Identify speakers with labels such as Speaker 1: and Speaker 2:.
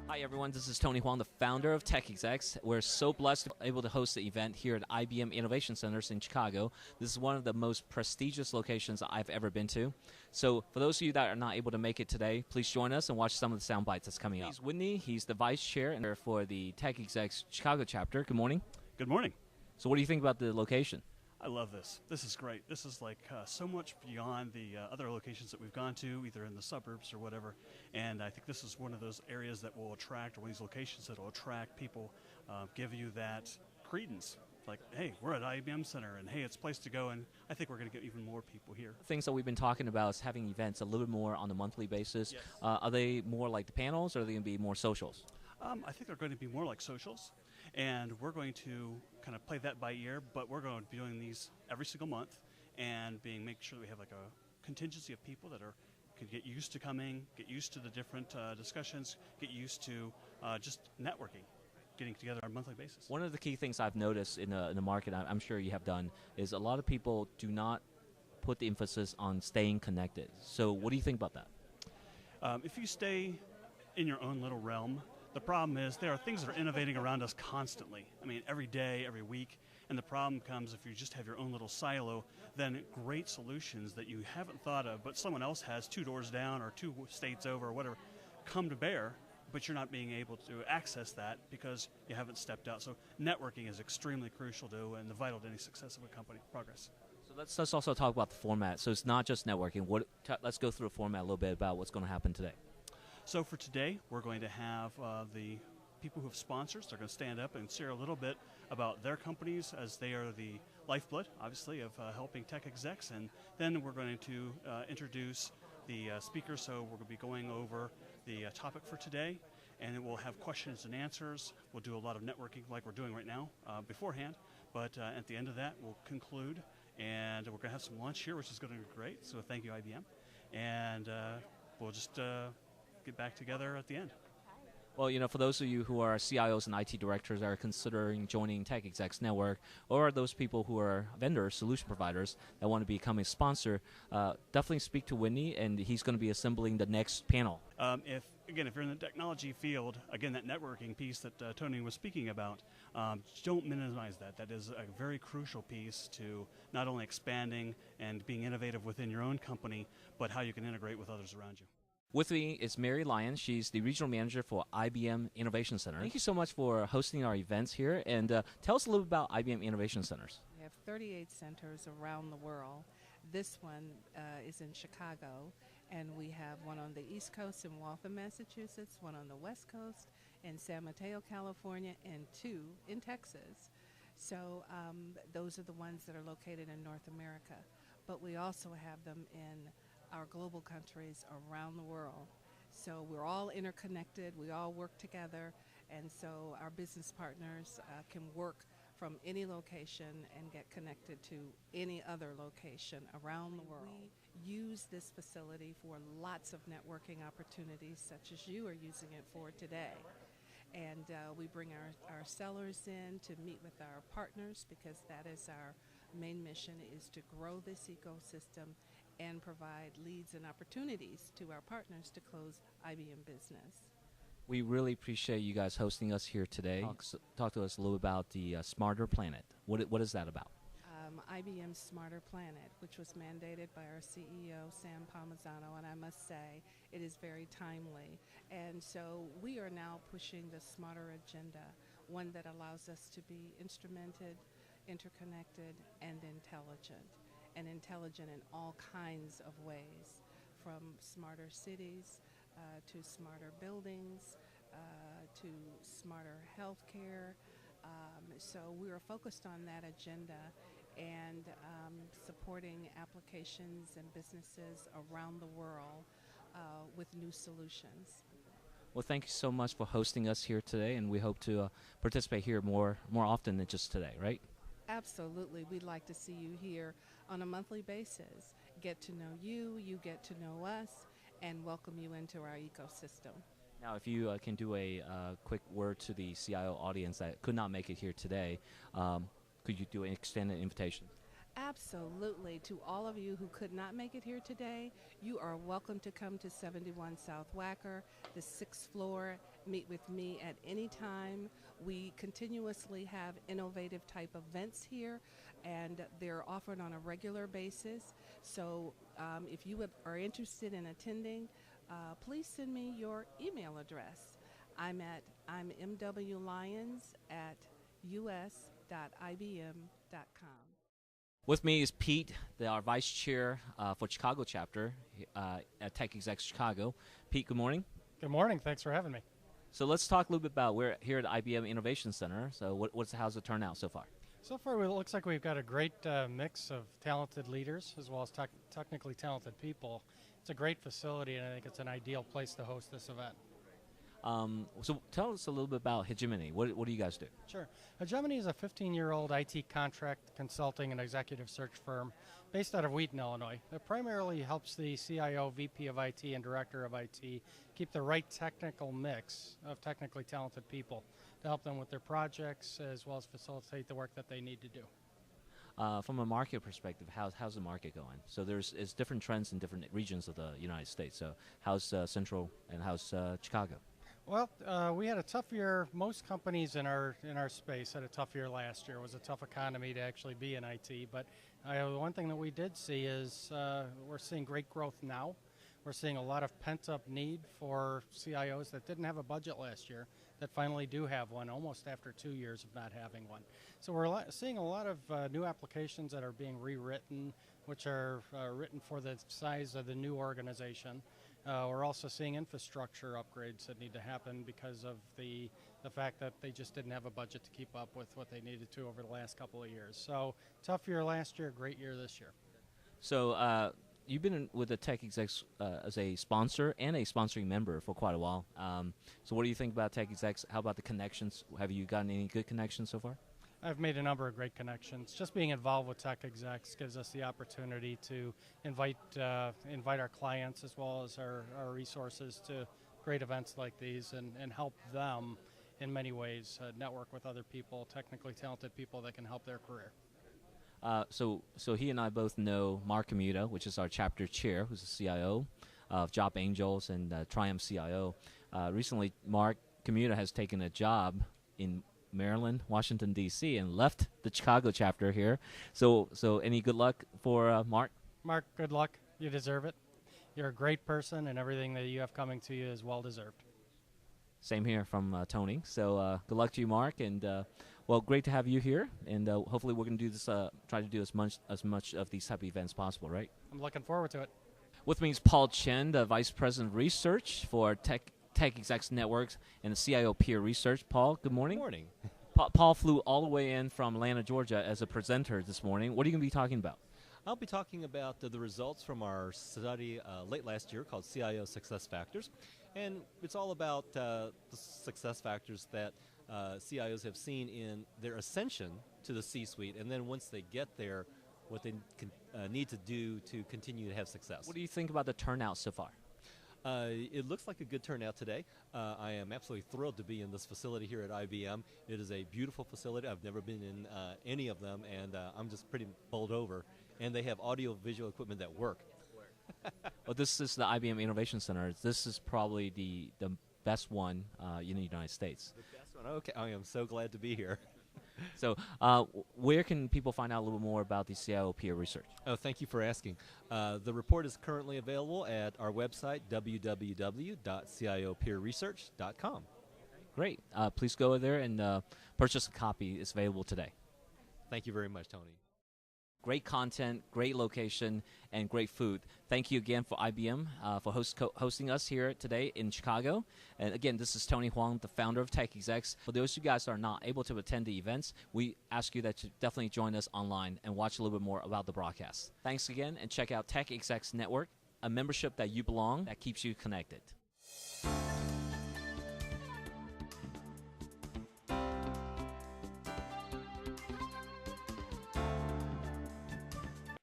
Speaker 1: Hi everyone, this is Tony Huang, the founder of TechExecs. We're so blessed to be able to host the event here at IBM Innovation Centers in Chicago. This is one of the most prestigious locations I've ever been to. So for those of you that are not able to make it today, please join us and watch some of the sound bites that's coming up. He's Whitney, he's the vice chair and for the TechExecs Chicago chapter. Good morning.
Speaker 2: Good morning.
Speaker 1: So what do you think about the location?
Speaker 2: I love this. This is great. This is like so much beyond the other locations that we've gone to, either in the suburbs or whatever. And I think this is one of those areas that will attract, or one of these locations that will attract people, give you that credence. Like, hey, we're at IBM Center, and hey, it's a place to go, and I think we're going to get even more people here.
Speaker 1: Things that we've been talking about is having events a little bit more on a monthly basis.
Speaker 2: Yes.
Speaker 1: Are they more like the panels, or are they going to be more socials?
Speaker 2: I think they're going to be more like socials, and we're going to kind of play that by ear, but we're going to be doing these every single month and make sure that we have like a contingency of people that could get used to coming, get used to the different discussions, get used to just networking, getting together on a monthly basis.
Speaker 1: One of the key things I've noticed in the market, I'm sure you have done, is a lot of people do not put the emphasis on staying connected. So what do you think about that?
Speaker 2: If you stay in your own little realm, the problem is there are things that are innovating around us constantly. I mean, every day, every week. And the problem comes if you just have your own little silo, then great solutions that you haven't thought of, but someone else has 2 doors down or 2 states over or whatever, come to bear, but you're not being able to access that because you haven't stepped out. So networking is extremely crucial to and vital to any success of a company progress.
Speaker 1: So let's also talk about the format. So it's not just networking. Let's go through a format a little bit about what's going to happen today.
Speaker 2: So for today, we're going to have the people who have sponsors. They're going to stand up and share a little bit about their companies as they are the lifeblood, obviously, of helping tech execs. And then we're going to introduce the speakers. So we're going to be going over the topic for today, and then we'll have questions and answers. We'll do a lot of networking like we're doing right now beforehand. But at the end of that, we'll conclude, and we're going to have some lunch here, which is going to be great. So thank you, IBM. And we'll just get back together at the end.
Speaker 1: Well, for those of you who are CIOs and IT directors that are considering joining TechExecs Network, or those people who are vendors, solution providers that want to become a sponsor, definitely speak to Whitney, and he's going to be assembling the next panel.
Speaker 2: If you're in the technology field, again, that networking piece that Tony was speaking about, don't minimize that. That is a very crucial piece to not only expanding and being innovative within your own company, but how you can integrate with others around you.
Speaker 1: With me is Mary Lyon. She's the regional manager for IBM Innovation Center. Thank you so much for hosting our events here. And tell us a little bit about IBM Innovation Centers.
Speaker 3: We have 38 centers around the world. This one is in Chicago, and we have one on the East Coast in Waltham, Massachusetts, one on the West Coast in San Mateo, California, and 2 in Texas. So those are the ones that are located in North America. But we also have them in our global countries around the world. So we're all interconnected, we all work together, and so our business partners can work from any location and get connected to any other location around the world. We use this facility for lots of networking opportunities, such as you are using it for today. And we bring our sellers in to meet with our partners, because that is our main mission, is to grow this ecosystem and provide leads and opportunities to our partners to close IBM business.
Speaker 1: We really appreciate you guys hosting us here today. Talk to us a little about the Smarter Planet. What is that about?
Speaker 3: IBM Smarter Planet, which was mandated by our CEO, Sam Palmisano, and I must say it is very timely. And so we are now pushing the Smarter agenda, one that allows us to be instrumented, interconnected, and intelligent. And intelligent in all kinds of ways, from smarter cities to smarter buildings to smarter healthcare. So we are focused on that agenda and supporting applications and businesses around the world with new solutions.
Speaker 1: Well, thank you so much for hosting us here today, and we hope to participate here more often than just today, right?
Speaker 3: Absolutely. We'd like to see you here on a monthly basis. Get to know you, you get to know us, and welcome you into our ecosystem.
Speaker 1: Now, if you can do a quick word to the CIO audience that could not make it here today, could you extend an invitation?
Speaker 3: Absolutely. To all of you who could not make it here today, you are welcome to come to 71 South Wacker, the 6th floor. Meet with me at any time. We continuously have innovative type events here, and they're offered on a regular basis. So if you are interested in attending, please send me your email address. I'm mwlyons@us.ibm.com.
Speaker 1: With me is Pete, our vice chair for Chicago chapter at TechExecs Chicago. Pete, good morning.
Speaker 4: Good morning. Thanks for having me.
Speaker 1: So let's talk a little bit about we're here at IBM Innovation Center. So how's the turnout so far?
Speaker 4: So far, it looks like we've got a great mix of talented leaders as well as technically talented people. It's a great facility, and I think it's an ideal place to host this event.
Speaker 1: So tell us a little bit about Hegemony. What do you guys do?
Speaker 4: Sure. Hegemony is a 15-year-old IT contract consulting and executive search firm based out of Wheaton, Illinois. It primarily helps the CIO, VP of IT, and Director of IT keep the right technical mix of technically talented people to help them with their projects as well as facilitate the work that they need to do.
Speaker 1: From a market perspective, how's the market going? So there's different trends in different regions of the United States. So how's Central and how's Chicago?
Speaker 4: Well, we had a tough year. Most companies in our space had a tough year last year. It was a tough economy to actually be in IT. But one thing that we did see is we're seeing great growth now. We're seeing a lot of pent-up need for CIOs that didn't have a budget last year that finally do have one, almost after 2 years of not having one. So we're seeing a lot of new applications that are being rewritten, which are written for the size of the new organization. We're also seeing infrastructure upgrades that need to happen because of the fact that they just didn't have a budget to keep up with what they needed to over the last couple of years. So tough year last year, great year this year.
Speaker 1: So you've been with the TechExecs as a sponsor and a sponsoring member for quite a while. So what do you think about TechExecs? How about the connections? Have you gotten any good connections so far?
Speaker 4: I've made a number of great connections. Just being involved with TechExecs gives us the opportunity to invite our clients as well as our resources to great events like these and help them in many ways network with other people, technically talented people that can help their career.
Speaker 1: So he and I both know Mark Commuta, which is our chapter chair, who's the CIO of Job Angels and Triumph CIO. Recently, Mark Commuta has taken a job in Maryland, Washington, D.C., and left the Chicago chapter here. So any good luck for Mark?
Speaker 4: Mark, good luck. You deserve it. You're a great person, and everything that you have coming to you is well-deserved.
Speaker 1: Same here from Tony. So good luck to you, Mark, and well, great to have you here. And hopefully we're going to do this, try to do as much of these type of events possible, right?
Speaker 4: I'm looking forward to it.
Speaker 1: With me is Paul Chen, the Vice President of Research for TechExecs Network and the CIO Peer Research. Paul, good morning.
Speaker 5: Good morning.
Speaker 1: Paul flew all the way in from Atlanta, Georgia as a presenter this morning. What are you going to be talking about?
Speaker 5: I'll be talking about the results from our study late last year called CIO Success Factors. And it's all about the success factors that CIOs have seen in their ascension to the C-suite, and then once they get there, what they need to do to continue to have success.
Speaker 1: What do you think about the turnout so far?
Speaker 5: It looks like a good turnout today. I am absolutely thrilled to be in this facility here at IBM. It is a beautiful facility. I've never been in any of them, and I'm just pretty bowled over. And they have audio-visual equipment that work.
Speaker 1: Well, this is the IBM Innovation Center. This is probably the best one in the United States.
Speaker 5: The best one. Okay, I am so glad to be here.
Speaker 1: So where can people find out a little more about the CIO peer research?
Speaker 5: Oh, thank you for asking. The report is currently available at our website, www.ciopeerresearch.com.
Speaker 1: Great. Please go there and purchase a copy. It's available today.
Speaker 5: Thank you very much, Tony.
Speaker 1: Great content, great location, and great food. Thank you again for IBM for hosting us here today in Chicago. And again, this is Tony Huang, the founder of TechExecs. For those of you guys that are not able to attend the events, we ask you that you definitely join us online and watch a little bit more about the broadcast. Thanks again, and check out TechExecs Network, a membership that you belong, that keeps you connected.